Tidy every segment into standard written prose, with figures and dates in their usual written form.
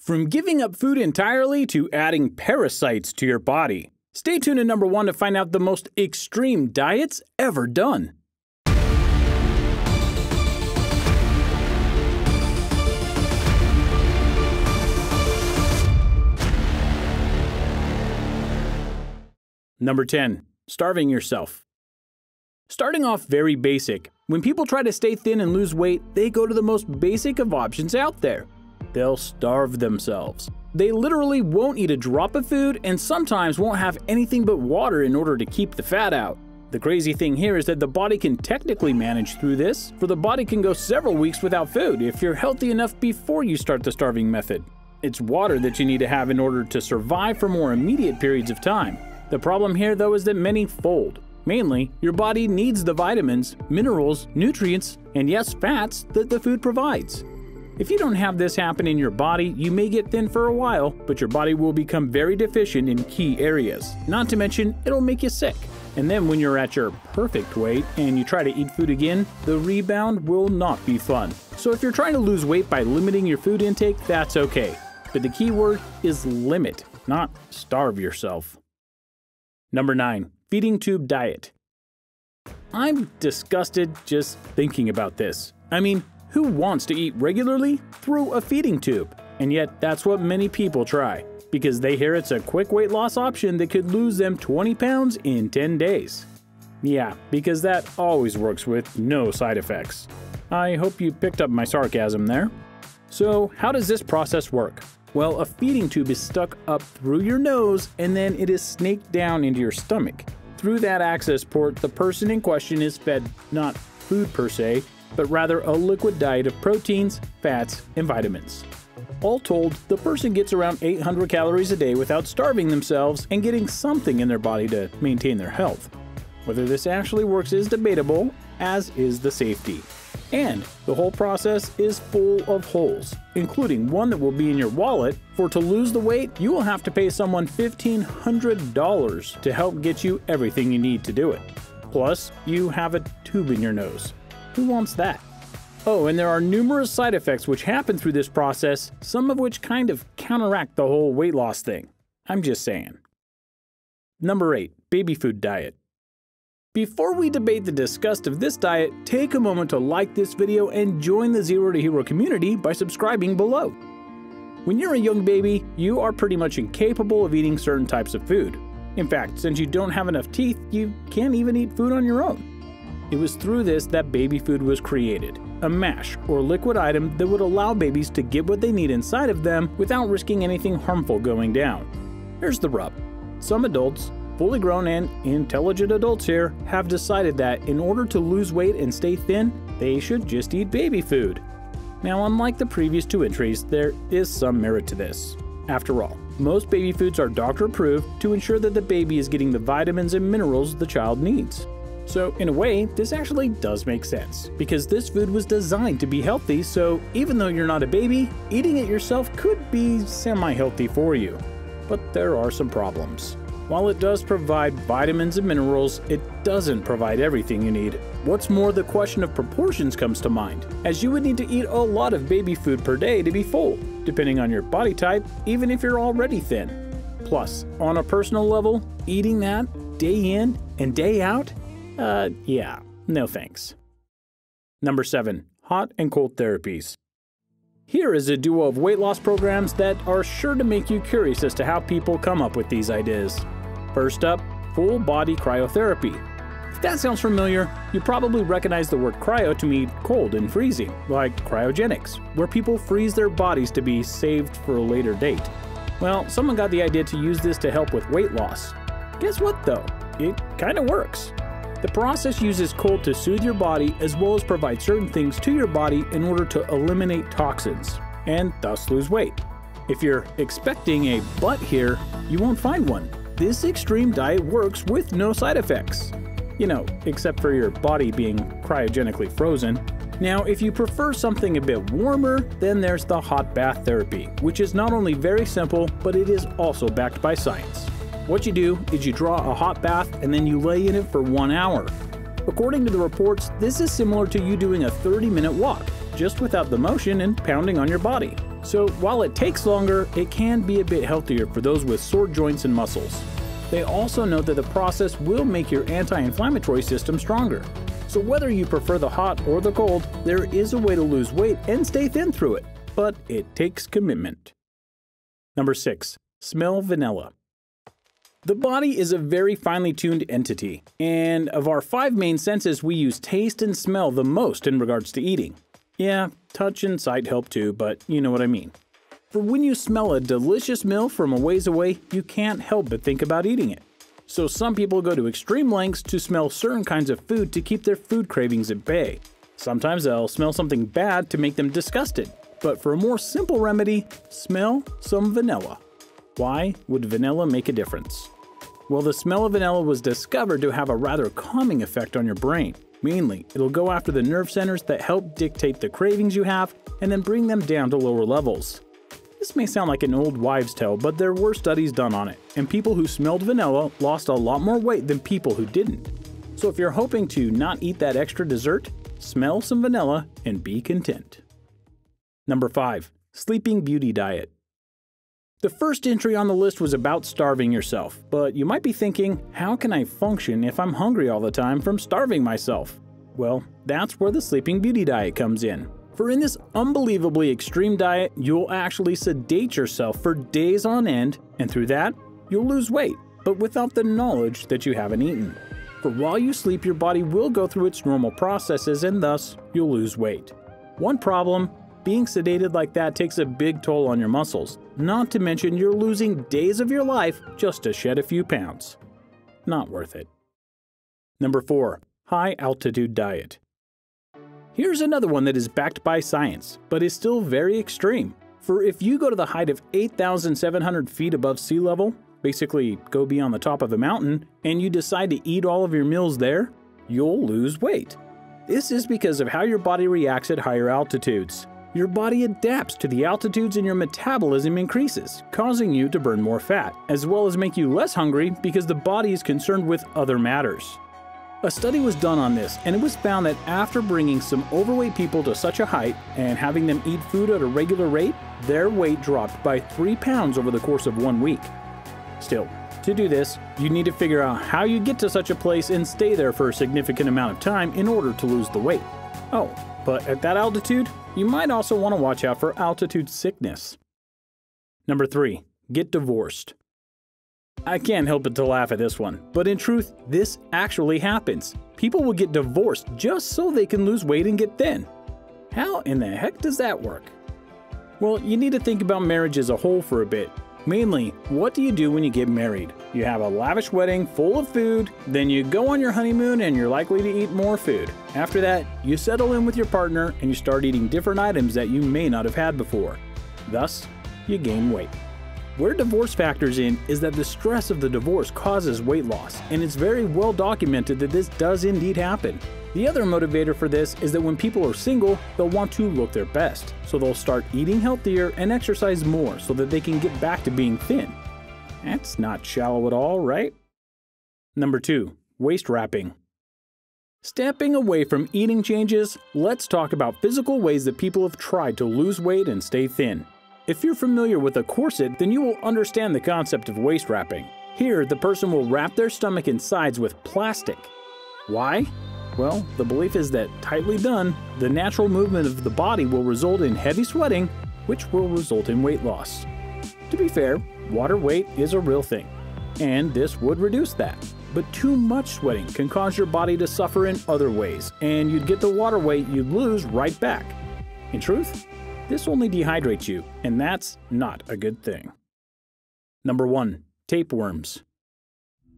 From giving up food entirely to adding parasites to your body. Stay tuned to number 1 to find out the most extreme diets ever done. Number 10. Starving yourself. Starting off very basic, when people try to stay thin and lose weight, they go to the most basic of options out there. They'll starve themselves. They literally won't eat a drop of food and sometimes won't have anything but water in order to keep the fat out. The crazy thing here is that the body can technically manage through this, for the body can go several weeks without food if you're healthy enough before you start the starving method. It's water that you need to have in order to survive for more immediate periods of time. The problem here though is that many fold. Mainly, your body needs the vitamins, minerals, nutrients, and yes, fats that the food provides. If you don't have this happen in your body, you may get thin for a while, but your body will become very deficient in key areas. Not to mention, it'll make you sick. And then when you're at your perfect weight and you try to eat food again, the rebound will not be fun. So if you're trying to lose weight by limiting your food intake, that's okay. But the key word is limit, not starve yourself. Number 9. Feeding tube diet. I'm disgusted just thinking about this. I mean, who wants to eat regularly through a feeding tube? And yet that's what many people try, because they hear it's a quick weight loss option that could lose them 20 pounds in 10 days. Yeah, because that always works with no side effects. I hope you picked up my sarcasm there. So how does this process work? Well, a feeding tube is stuck up through your nose and then it is snaked down into your stomach. Through that access port, the person in question is fed not food per se, but rather a liquid diet of proteins, fats, and vitamins. All told, the person gets around 800 calories a day without starving themselves and getting something in their body to maintain their health. Whether this actually works is debatable, as is the safety. And the whole process is full of holes, including one that will be in your wallet, for to lose the weight, you will have to pay someone $1,500 to help get you everything you need to do it. Plus, you have a tube in your nose. Who wants that? Oh, and there are numerous side effects which happen through this process, some of which kind of counteract the whole weight loss thing. I'm just saying. Number 8. Baby food diet. Before we debate the disgust of this diet, take a moment to like this video and join the Zero to Hero community by subscribing below. When you're a young baby, you are pretty much incapable of eating certain types of food. In fact, since you don't have enough teeth, you can't even eat food on your own. It was through this that baby food was created, a mash or liquid item that would allow babies to get what they need inside of them without risking anything harmful going down. Here's the rub. Some adults, fully grown and intelligent adults here, have decided that in order to lose weight and stay thin, they should just eat baby food. Now, unlike the previous 2 entries, there is some merit to this. After all, most baby foods are doctor approved to ensure that the baby is getting the vitamins and minerals the child needs. So in a way, this actually does make sense, because this food was designed to be healthy, so even though you're not a baby, eating it yourself could be semi-healthy for you. But there are some problems. While it does provide vitamins and minerals, it doesn't provide everything you need. What's more, the question of proportions comes to mind, as you would need to eat a lot of baby food per day to be full, depending on your body type, even if you're already thin. Plus, on a personal level, eating that day in and day out? Yeah, no thanks. Number 7. Hot and cold therapies. Here is a duo of weight loss programs that are sure to make you curious as to how people come up with these ideas. First up, full body cryotherapy. If that sounds familiar, you probably recognize the word cryo to mean cold and freezing, like cryogenics, where people freeze their bodies to be saved for a later date. Well, someone got the idea to use this to help with weight loss. Guess what though? It kinda works. The process uses cold to soothe your body as well as provide certain things to your body in order to eliminate toxins, and thus lose weight. If you're expecting a but here, you won't find one. This extreme diet works with no side effects. You know, except for your body being cryogenically frozen. Now, if you prefer something a bit warmer, then there's the hot bath therapy, which is not only very simple, but it is also backed by science. What you do is you draw a hot bath and then you lay in it for 1 hour. According to the reports, this is similar to you doing a 30-minute walk, just without the motion and pounding on your body. So while it takes longer, it can be a bit healthier for those with sore joints and muscles. They also note that the process will make your anti-inflammatory system stronger. So whether you prefer the hot or the cold, there is a way to lose weight and stay thin through it, but it takes commitment. Number 6. Smell vanilla. The body is a very finely tuned entity, and of our 5 main senses, we use taste and smell the most in regards to eating. Yeah, touch and sight help too, but you know what I mean. For when you smell a delicious meal from a ways away, you can't help but think about eating it. So some people go to extreme lengths to smell certain kinds of food to keep their food cravings at bay. Sometimes they'll smell something bad to make them disgusted. But for a more simple remedy, smell some vanilla. Why would vanilla make a difference? Well, the smell of vanilla was discovered to have a rather calming effect on your brain. Mainly, it'll go after the nerve centers that help dictate the cravings you have and then bring them down to lower levels. This may sound like an old wives' tale, but there were studies done on it, and people who smelled vanilla lost a lot more weight than people who didn't. So if you're hoping to not eat that extra dessert, smell some vanilla and be content. Number 5. Sleeping Beauty Diet. The first entry on the list was about starving yourself, but you might be thinking, how can I function if I'm hungry all the time from starving myself? Well, that's where the Sleeping Beauty Diet comes in. For in this unbelievably extreme diet, you'll actually sedate yourself for days on end, and through that, you'll lose weight, but without the knowledge that you haven't eaten. For while you sleep, your body will go through its normal processes and thus, you'll lose weight. One problem, being sedated like that takes a big toll on your muscles, not to mention you're losing days of your life just to shed a few pounds. Not worth it. Number 4. High Altitude Diet. Here's another one that is backed by science, but is still very extreme. For if you go to the height of 8,700 feet above sea level, basically go beyond the top of a mountain, and you decide to eat all of your meals there, you'll lose weight. This is because of how your body reacts at higher altitudes. Your body adapts to the altitudes and your metabolism increases, causing you to burn more fat, as well as make you less hungry because the body is concerned with other matters. A study was done on this, and it was found that after bringing some overweight people to such a height and having them eat food at a regular rate, their weight dropped by 3 pounds over the course of 1 week. Still, to do this, you need to figure out how you get to such a place and stay there for a significant amount of time in order to lose the weight. Oh, but at that altitude, you might also want to watch out for altitude sickness. Number 3. Get divorced. I can't help but to laugh at this one, but in truth, this actually happens. People will get divorced just so they can lose weight and get thin. How in the heck does that work? Well, you need to think about marriage as a whole for a bit. Mainly, what do you do when you get married? You have a lavish wedding full of food, then you go on your honeymoon and you're likely to eat more food. After that, you settle in with your partner and you start eating different items that you may not have had before. Thus, you gain weight. Where divorce factors in is that the stress of the divorce causes weight loss, and it's very well documented that this does indeed happen. The other motivator for this is that when people are single, they'll want to look their best, so they'll start eating healthier and exercise more so that they can get back to being thin. That's not shallow at all, right? Number 2. Waist wrapping. Stepping away from eating changes, let's talk about physical ways that people have tried to lose weight and stay thin. If you're familiar with a corset, then you will understand the concept of waist wrapping. Here, the person will wrap their stomach and sides with plastic. Why? Well, the belief is that, tightly done, the natural movement of the body will result in heavy sweating, which will result in weight loss. To be fair, water weight is a real thing, and this would reduce that. But too much sweating can cause your body to suffer in other ways, and you'd get the water weight you'd lose right back. In truth, this only dehydrates you, and that's not a good thing. Number 1. Tapeworms.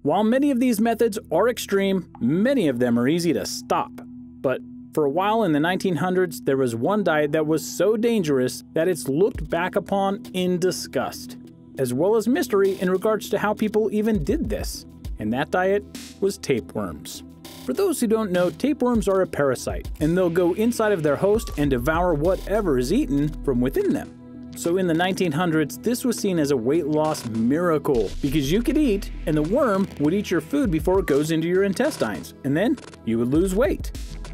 While many of these methods are extreme, many of them are easy to stop. But for a while in the 1900s, there was one diet that was so dangerous that it's looked back upon in disgust, as well as mystery in regards to how people even did this. And that diet was tapeworms. For those who don't know, tapeworms are a parasite, and they'll go inside of their host and devour whatever is eaten from within them. So in the 1900s, this was seen as a weight loss miracle, because you could eat, and the worm would eat your food before it goes into your intestines, and then you would lose weight.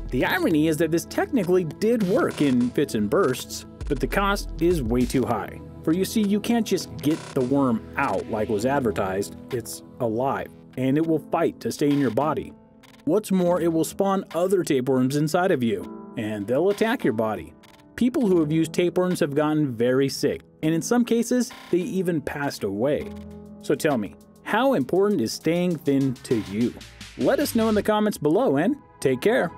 The irony is that this technically did work in fits and bursts, but the cost is way too high. For you see, you can't just get the worm out like was advertised. It's alive, and it will fight to stay in your body. What's more, it will spawn other tapeworms inside of you, and they'll attack your body. People who have used tapeworms have gotten very sick, and in some cases, they even passed away. So tell me, how important is staying thin to you? Let us know in the comments below, and take care.